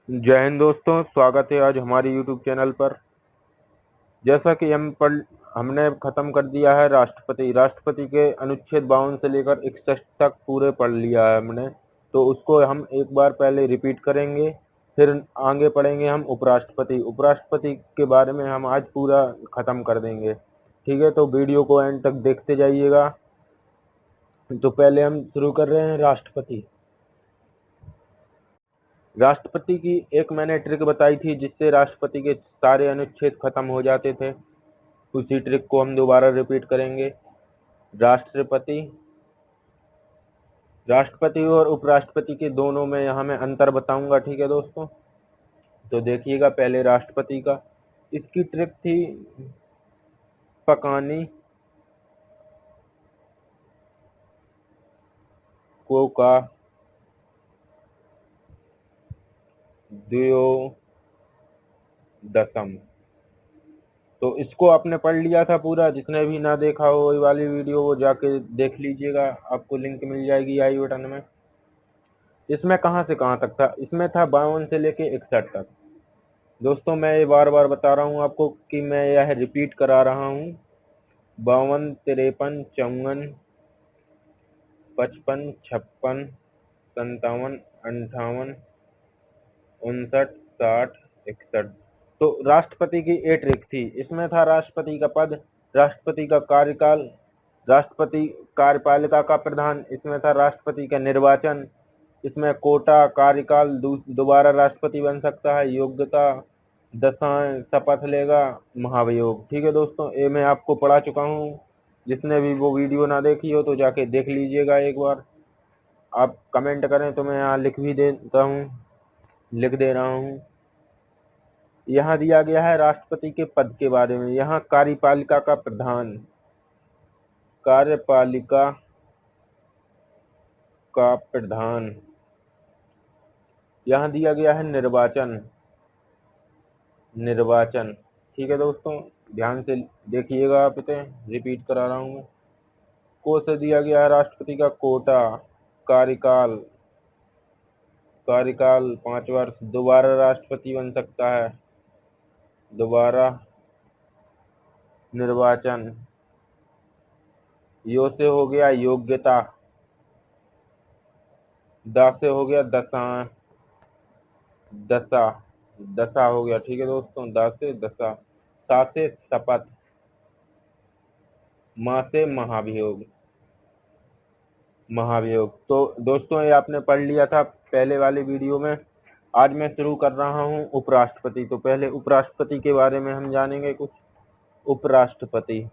जय हिंद दोस्तों, स्वागत है आज हमारे YouTube चैनल पर। जैसा कि हमने खत्म कर दिया है राष्ट्रपति के अनुच्छेद 52 से लेकर 61 तक पूरे पढ़ लिया है हमने। तो उसको हम एक बार पहले रिपीट करेंगे, फिर आगे पढ़ेंगे हम उपराष्ट्रपति। उपराष्ट्रपति के बारे में हम आज पूरा खत्म कर देंगे। ठीक है, तो वीडियो को एंड तक देखते जाइएगा। तो पहले हम शुरू कर रहे हैं राष्ट्रपति। राष्ट्रपति की एक मैंने ट्रिक बताई थी जिससे राष्ट्रपति के सारे अनुच्छेद खत्म हो जाते थे। उसी ट्रिक को हम दोबारा रिपीट करेंगे। राष्ट्रपति राष्ट्रपति और उपराष्ट्रपति के दोनों में यहाँ मैं अंतर बताऊंगा। ठीक है दोस्तों, तो देखिएगा पहले राष्ट्रपति का। इसकी ट्रिक थी पकानी को का द्वयो दशम। तो इसको आपने पढ़ लिया था पूरा। जिसने भी ना देखा हो वही वाली वीडियो वो जाके देख लीजिएगा, आपको लिंक मिल जाएगी आई बटन में। इसमें कहाँ से कहाँ तक था? इसमें था 52 से लेके 61 तक। दोस्तों मैं ये बार बार बता रहा हूँ आपको कि मैं यह रिपीट करा रहा हूँ। 52, 53, 54, 55, 56, 57, 58, 59, 60, 61। तो राष्ट्रपति की ये ट्रिक थी। इसमें था राष्ट्रपति का पद, राष्ट्रपति का कार्यकाल, राष्ट्रपति कार्यपालिका का प्रधान, इसमें था राष्ट्रपति का निर्वाचन, इसमें कोटा, कार्यकाल, दोबारा राष्ट्रपति बन सकता है, योग्यता, दशाएं, शपथ लेगा, महाभियोग। ठीक है दोस्तों, ये मैं आपको पढ़ा चुका हूँ। जिसने भी वो वीडियो ना देखी हो तो जाके देख लीजिएगा एक बार। आप कमेंट करें तो मैं यहाँ लिख दे रहा हूँ। यहाँ दिया गया है राष्ट्रपति के पद के बारे में। यहाँ कार्यपालिका का प्रधान, कार्यपालिका का प्रधान। यहाँ दिया गया है निर्वाचन। ठीक है दोस्तों, ध्यान से देखिएगा। आप इसे रिपीट करा रहा हूँ मैं। को से दिया गया है राष्ट्रपति का कोटा, कार्यकाल 5 वर्ष, दोबारा राष्ट्रपति बन सकता है, दोबारा निर्वाचन। यो से हो गया योग्यता, दा से हो गया दशा हो गया। ठीक है दोस्तों, दा से दशा, सा से शपथ, माँ से महाभियोग। तो दोस्तों ये आपने पढ़ लिया था पहले वाले वीडियो में। आज मैं शुरू कर रहा हूँ उपराष्ट्रपति। तो पहले उपराष्ट्रपति के बारे में हम जानेंगे कुछ। उपराष्ट्रपति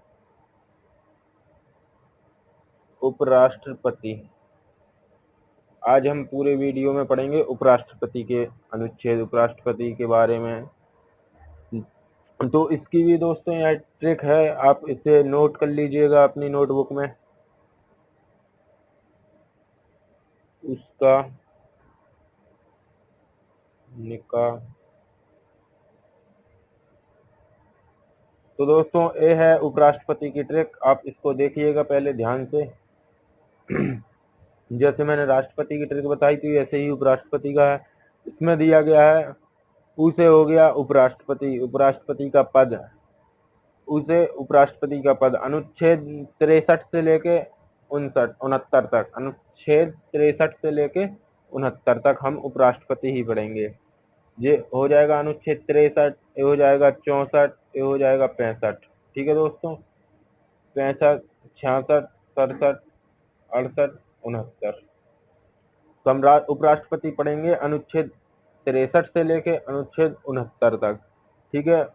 आज हम पूरे वीडियो में पढ़ेंगे उपराष्ट्रपति के अनुच्छेद, उपराष्ट्रपति के बारे में। तो इसकी भी दोस्तों यह ट्रिक है, आप इसे नोट कर लीजिएगा अपनी नोटबुक में। उसका निकाह। तो दोस्तों ये है उपराष्ट्रपति की ट्रिक, आप इसको देखिएगा पहले ध्यान से। जैसे मैंने राष्ट्रपति की ट्रिक बताई थी ऐसे ही उपराष्ट्रपति का है। इसमें दिया गया है उसे हो गया उपराष्ट्रपति का पद, अनुच्छेद 63 से लेके 69 तक, अनुच्छेद 63 से लेके 69 तक हम उपराष्ट्रपति ही पढ़ेंगे। ये हो जाएगा अनुच्छेद 63, ये हो जाएगा 64, ये हो जाएगा 65। ठीक है दोस्तों, 65, 66, 67, 68, 69। तो हम उपराष्ट्रपति पढ़ेंगे अनुच्छेद 63 से लेके अनुच्छेद 69 तक। ठीक है,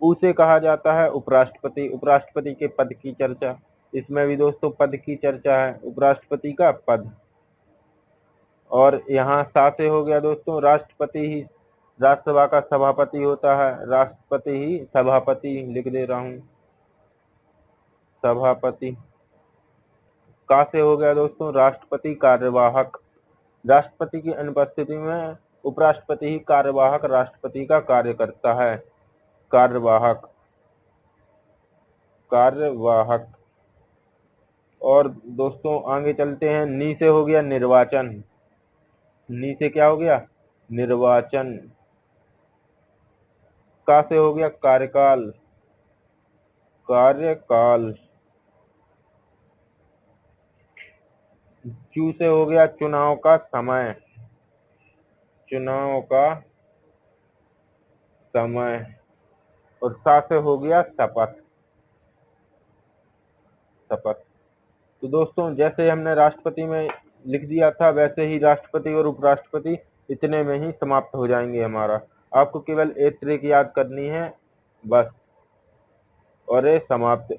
उसे कहा जाता है उपराष्ट्रपति। उपराष्ट्रपति के पद की चर्चा, इसमें भी दोस्तों पद की चर्चा है, उपराष्ट्रपति का पद। और यहाँ सा से हो गया दोस्तों, राष्ट्रपति ही राज्यसभा का सभापति होता है, राष्ट्रपति ही सभापति लिख दे रहा हूँ, सभापति। का से हो गया दोस्तों राष्ट्रपति कार्यवाहक, राष्ट्रपति की अनुपस्थिति में उपराष्ट्रपति ही कार्यवाहक राष्ट्रपति का कार्य करता है, कार्यवाहक। और दोस्तों आगे चलते हैं। नी से हो गया निर्वाचन, नी से क्या हो गया? निर्वाचन। का से हो गया कार्यकाल, कार्यकाल। चू से हो गया चुनाव का समय, चुनाव का समय। और सा से हो गया शपथ, शपथ। तो दोस्तों जैसे हमने राष्ट्रपति में लिख दिया था वैसे ही राष्ट्रपति और उपराष्ट्रपति इतने में ही समाप्त हो जाएंगे हमारा। आपको केवल एक ट्रिक याद करनी है बस, और ये समाप्त।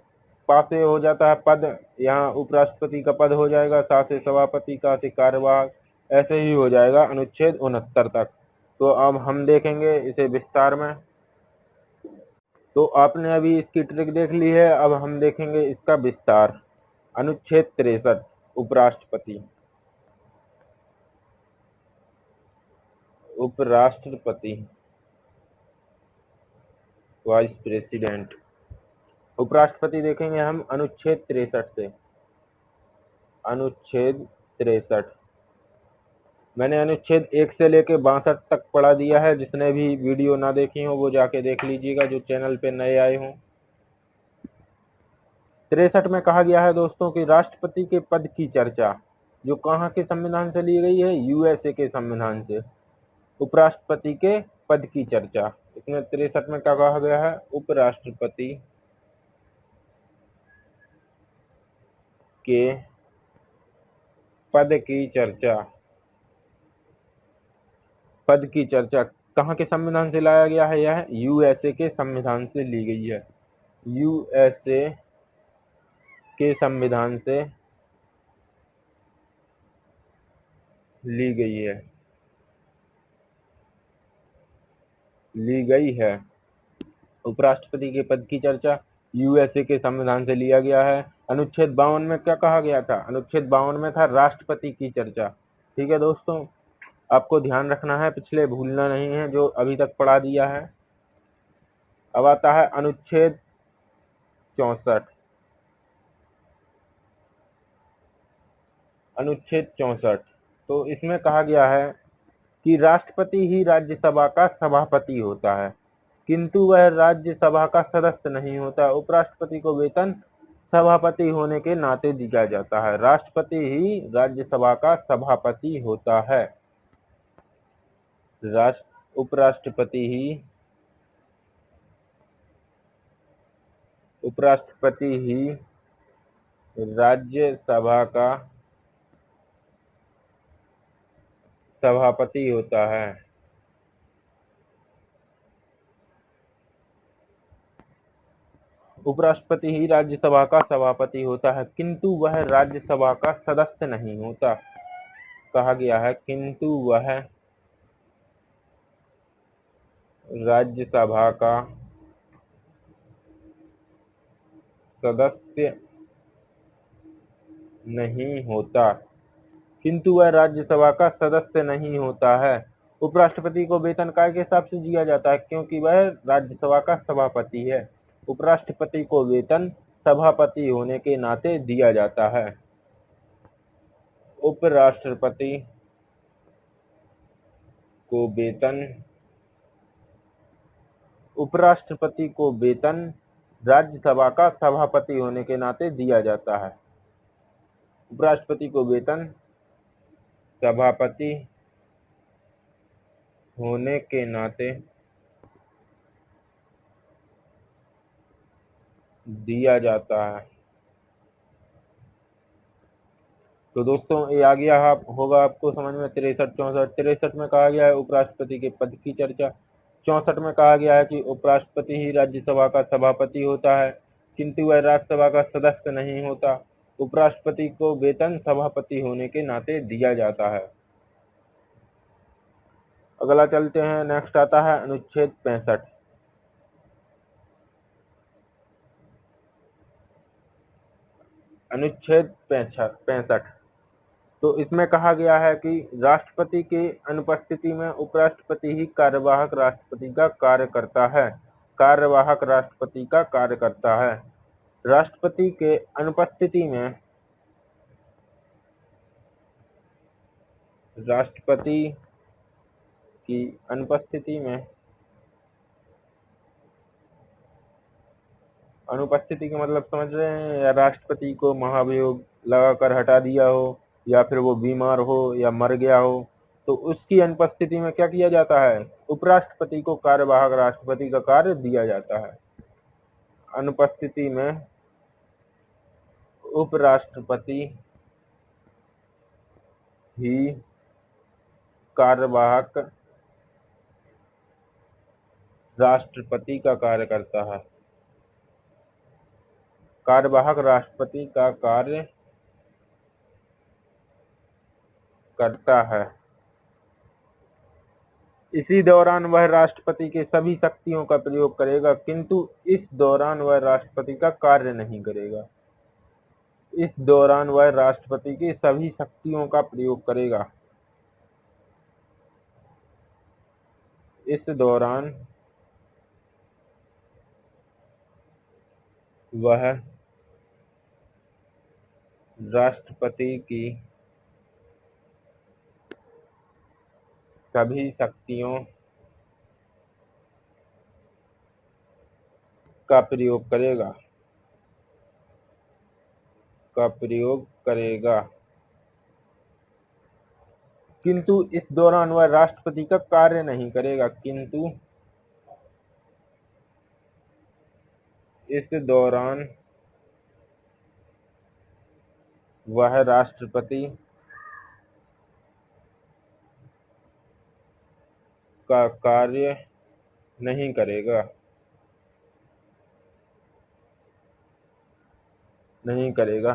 पा से हो जाता है पद, यहाँ उपराष्ट्रपति का पद हो जाएगा, सा से सभापति, का से कार्यवाहक, ऐसे ही हो जाएगा अनुच्छेद 69 तक। तो अब हम देखेंगे इसे विस्तार में। तो आपने अभी इसकी ट्रिक देख ली है, अब हम देखेंगे इसका विस्तार। अनुच्छेद 63 उपराष्ट्रपति, उपराष्ट्रपति, वाइस प्रेसिडेंट। उपराष्ट्रपति देखेंगे हम अनुच्छेद 63 से, अनुच्छेद 63। मैंने अनुच्छेद 1 से लेके 62 तक पढ़ा दिया है, जिसने भी वीडियो ना देखी हो वो जाके देख लीजिएगा, जो चैनल पे नए आए हों। 63 में कहा गया है दोस्तों कि राष्ट्रपति के पद की चर्चा जो कहाँ के संविधान से ली गई है, यूएसए के संविधान से। उपराष्ट्रपति के पद की चर्चा, इसमें 63 में क्या कहा गया है, उपराष्ट्रपति के पद की चर्चा, पद की चर्चा कहाँ के संविधान से लाया गया है, यह यूएसए के संविधान से ली गई है, यूएसए के संविधान से ली गई है, ली गई है। उपराष्ट्रपति के पद की चर्चा यूएसए के संविधान से लिया गया है। अनुच्छेद 52 में क्या कहा गया था, अनुच्छेद 52 में था राष्ट्रपति की चर्चा। ठीक है दोस्तों, आपको ध्यान रखना है, पिछले भूलना नहीं है जो अभी तक पढ़ा दिया है। अब आता है अनुच्छेद 64, अनुच्छेद 64। तो इसमें कहा गया है कि राष्ट्रपति ही राज्यसभा का सभापति होता है, किंतु वह राज्यसभा का सदस्य नहीं होता। उपराष्ट्रपति को वेतन सभापति होने के नाते दिया जाता है। राष्ट्रपति ही राज्यसभा का सभापति होता है, उपराष्ट्रपति ही, उपराष्ट्रपति ही राज्यसभा का सभापति होता है। उपराष्ट्रपति ही राज्यसभा का सभापति होता है, किंतु वह राज्यसभा का सदस्य नहीं होता। कहा गया है किंतु वह राज्यसभा का सदस्य नहीं होता, किंतु वह राज्यसभा का सदस्य नहीं होता है। उपराष्ट्रपति को वेतन काय के हिसाब से दिया जाता है, क्योंकि वह राज्यसभा का सभापति है। उपराष्ट्रपति को वेतन सभापति होने के नाते दिया जाता है। उपराष्ट्रपति को वेतन, उपराष्ट्रपति को वेतन राज्यसभा का सभापति होने के नाते दिया जाता है। उपराष्ट्रपति को वेतन सभापति होने के नाते दिया जाता है। तो दोस्तों ये आ गया होगा आपको समझ में। 63, 64। 63 में कहा गया है उपराष्ट्रपति के पद की चर्चा। 64 में कहा गया है कि उपराष्ट्रपति ही राज्यसभा का सभापति होता है, किंतु वह राज्यसभा का सदस्य नहीं होता। उपराष्ट्रपति को वेतन सभापति होने के नाते दिया जाता है। अगला चलते हैं, नेक्स्ट आता है अनुच्छेद 65। अनुच्छेद 65। तो इसमें कहा गया है कि राष्ट्रपति की अनुपस्थिति में उपराष्ट्रपति ही कार्यवाहक राष्ट्रपति का कार्य करता है, कार्यवाहक राष्ट्रपति का कार्य करता है। राष्ट्रपति के अनुपस्थिति में, राष्ट्रपति की अनुपस्थिति में अनुपस्थिति का मतलब समझ रहे हैं, या राष्ट्रपति को महाभियोग लगाकर हटा दिया हो, या फिर वो बीमार हो या मर गया हो, तो उसकी अनुपस्थिति में क्या किया जाता है, उपराष्ट्रपति को कार्यवाहक राष्ट्रपति का कार्य दिया जाता है। अनुपस्थिति में उपराष्ट्रपति ही कार्यवाहक राष्ट्रपति का कार्य करता है, कार्यवाहक राष्ट्रपति का कार्य करता है। इसी दौरान वह राष्ट्रपति के सभी शक्तियों का प्रयोग करेगा, किंतु इस दौरान वह राष्ट्रपति का कार्य नहीं करेगा। इस दौरान वह राष्ट्रपति की सभी शक्तियों का प्रयोग करेगा। इस दौरान वह राष्ट्रपति की सभी शक्तियों का प्रयोग करेगा, किंतु इस दौरान वह राष्ट्रपति का कार्य नहीं करेगा। किंतु इस दौरान वह राष्ट्रपति का कार्य नहीं करेगा।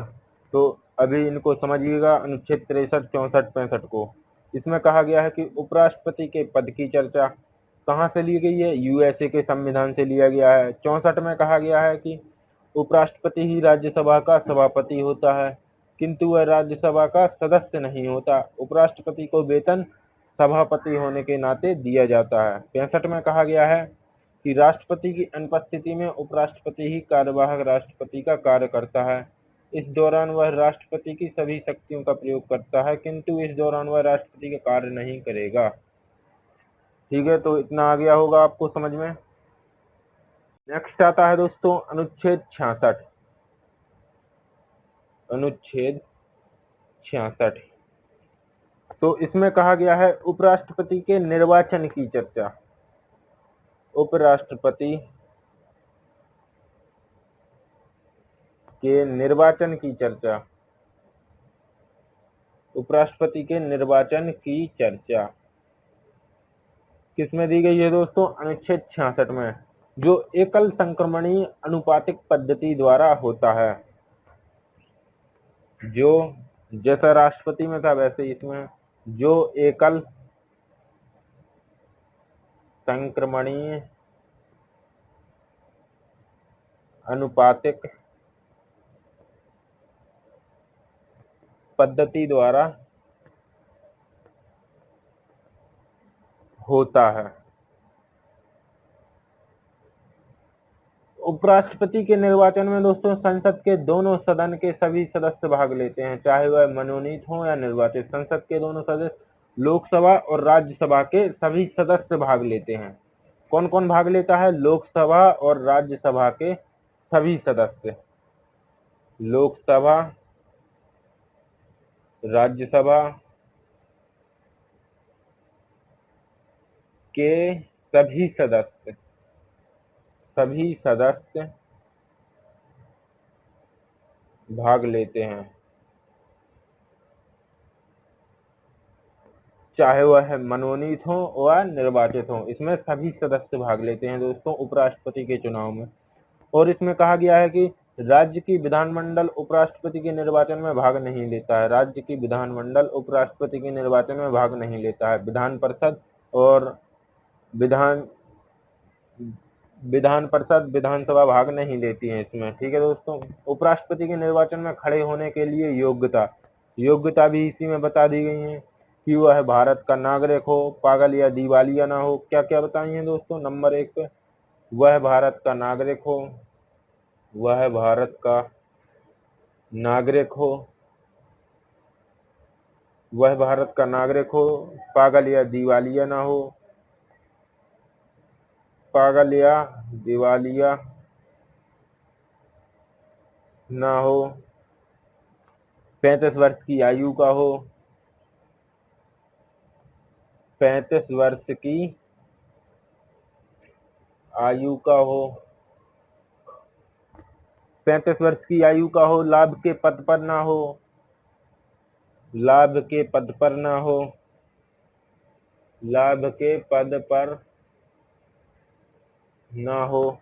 तो अभी इनको समझिएगा, अनुच्छेद 63, 64, 65 को। इसमें कहा गया है कि उपराष्ट्रपति के पद की चर्चा कहाँ से ली गई है, यूएसए के संविधान से लिया गया है। 64 में कहा गया है कि उपराष्ट्रपति ही राज्यसभा का सभापति होता है, किंतु वह राज्यसभा का सदस्य नहीं होता। उपराष्ट्रपति को वेतन सभापति होने के नाते दिया जाता है। 65 में कहा गया है कि राष्ट्रपति की अनुपस्थिति में उपराष्ट्रपति ही कार्यवाहक राष्ट्रपति का कार्य करता है। इस दौरान वह राष्ट्रपति की सभी शक्तियों का प्रयोग करता है, किंतु इस दौरान वह राष्ट्रपति का कार्य नहीं करेगा। ठीक है, तो इतना आ गया होगा आपको समझ में। नेक्स्ट आता है दोस्तों अनुच्छेद 66। अनुच्छेद 66, तो इसमें कहा गया है उपराष्ट्रपति के निर्वाचन की चर्चा। उपराष्ट्रपति के निर्वाचन की चर्चा। उपराष्ट्रपति के निर्वाचन की चर्चा किसमें दी गई है दोस्तों, अनुच्छेद 66 में, जो एकल संक्रमणीय अनुपातिक पद्धति द्वारा होता है। जो जैसा राष्ट्रपति में था वैसे इसमें, जो एकल संक्रमणीय अनुपातिक पद्धति द्वारा होता है। उपराष्ट्रपति के निर्वाचन में दोस्तों संसद के दोनों सदन के सभी सदस्य भाग लेते हैं, चाहे वह मनोनीत हो या निर्वाचित। संसद के दोनों सदस्य, लोकसभा और राज्यसभा के सभी सदस्य भाग लेते हैं। कौन कौन भाग लेता है, लोकसभा और राज्यसभा के सभी सदस्य। लोकसभा, राज्यसभा के सभी सदस्य भाग लेते हैं, चाहे वह मनोनीत हो या निर्वाचित हो। इसमें सभी सदस्य भाग लेते हैं दोस्तों उपराष्ट्रपति के चुनाव में। और इसमें कहा गया है कि राज्य की विधानमंडल उपराष्ट्रपति के निर्वाचन में भाग नहीं लेता है। राज्य की विधानमंडल उपराष्ट्रपति के निर्वाचन में भाग नहीं लेता है। विधान परिषद और विधानसभा भाग नहीं लेती है इसमें। ठीक है दोस्तों, उपराष्ट्रपति के निर्वाचन में खड़े होने के लिए योग्यता भी इसी में बता दी गई है कि वह भारत का नागरिक हो, पागल या दिवालिया ना हो। क्या क्या बताई है दोस्तों, नंबर 1 पे वह भारत का नागरिक हो, वह भारत का नागरिक हो, वह भारत का नागरिक हो, पागल या दिवालिया ना हो, पागल या दिवालिया ना हो, 35 वर्ष की आयु का हो, 35 वर्ष की आयु का हो, 35 वर्ष की आयु का हो, लाभ के पद पर ना हो, लाभ के पद पर ना हो, लाभ के पद पर ना हो,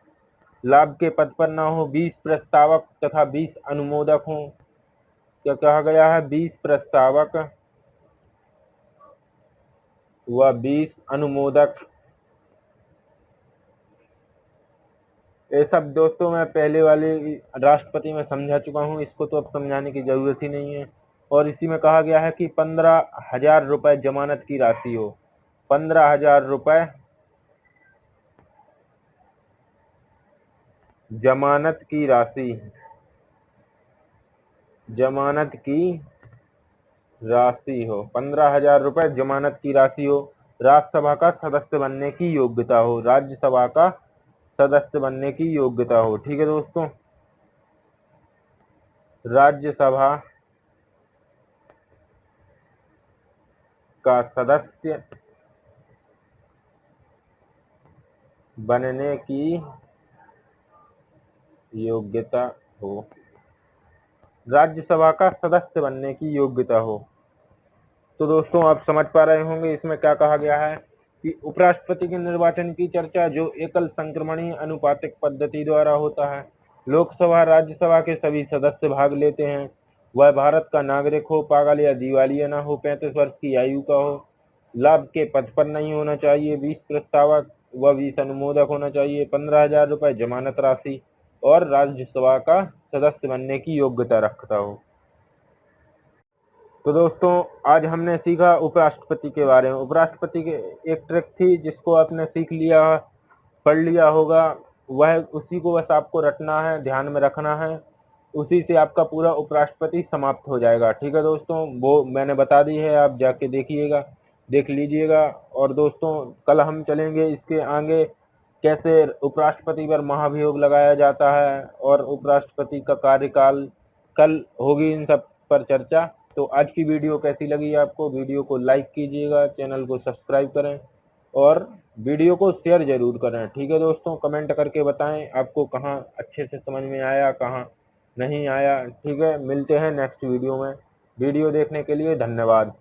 लाभ के पद पर ना हो, 20 प्रस्तावक तथा 20 अनुमोदक हों। क्या कहा गया है? 20 प्रस्तावक व 20 अनुमोदक। ये सब दोस्तों मैं पहले वाले राष्ट्रपति में समझा चुका हूँ, इसको तो अब समझाने की जरूरत ही नहीं है। और इसी में कहा गया है कि 15,000 रुपए जमानत की राशि हो, 15,000 रुपए जमानत की राशि, जमानत की राशि हो, 15,000 रुपए जमानत की राशि हो, राज्यसभा का सदस्य बनने की योग्यता हो, राज्यसभा का सदस्य बनने की योग्यता हो। ठीक है दोस्तों, राज्यसभा का सदस्य बनने की योग्यता हो, राज्यसभा का सदस्य बनने की योग्यता हो। तो दोस्तों आप समझ पा रहे होंगे इसमें क्या कहा गया है कि उपराष्ट्रपति के निर्वाचन की चर्चा जो एकल संक्रमणीय अनुपातिक पद्धति द्वारा होता है, लोकसभा राज्यसभा के सभी सदस्य भाग लेते हैं। वह भारत का नागरिक हो, पागल या दिवालिया न हो, 35 वर्ष की आयु का हो, लाभ के पद पर नहीं होना चाहिए, 20 प्रस्तावक व 20 अनुमोदक होना चाहिए, 15,000 रुपए जमानत राशि और राज्यसभा का सदस्य बनने की योग्यता रखता हो। तो दोस्तों आज हमने सीखा उपराष्ट्रपति के बारे में। उपराष्ट्रपति के एक ट्रिक थी जिसको आपने सीख लिया, पढ़ लिया होगा, वह उसी को बस आपको रटना है, ध्यान में रखना है, उसी से आपका पूरा उपराष्ट्रपति समाप्त हो जाएगा। ठीक है दोस्तों, वो मैंने बता दी है, आप जाके देखिएगा, देख लीजिएगा। और दोस्तों कल हम चलेंगे इसके आगे कैसे उपराष्ट्रपति पर महाभियोग लगाया जाता है और उपराष्ट्रपति का कार्यकाल, कल होगी इन सब पर चर्चा। तो आज की वीडियो कैसी लगी आपको? वीडियो को लाइक कीजिएगा, चैनल को सब्सक्राइब करें और वीडियो को शेयर जरूर करें। ठीक है दोस्तों, कमेंट करके बताएं आपको कहाँ अच्छे से समझ में आया, कहाँ नहीं आया। ठीक है, मिलते हैं नेक्स्ट वीडियो में। वीडियो देखने के लिए धन्यवाद।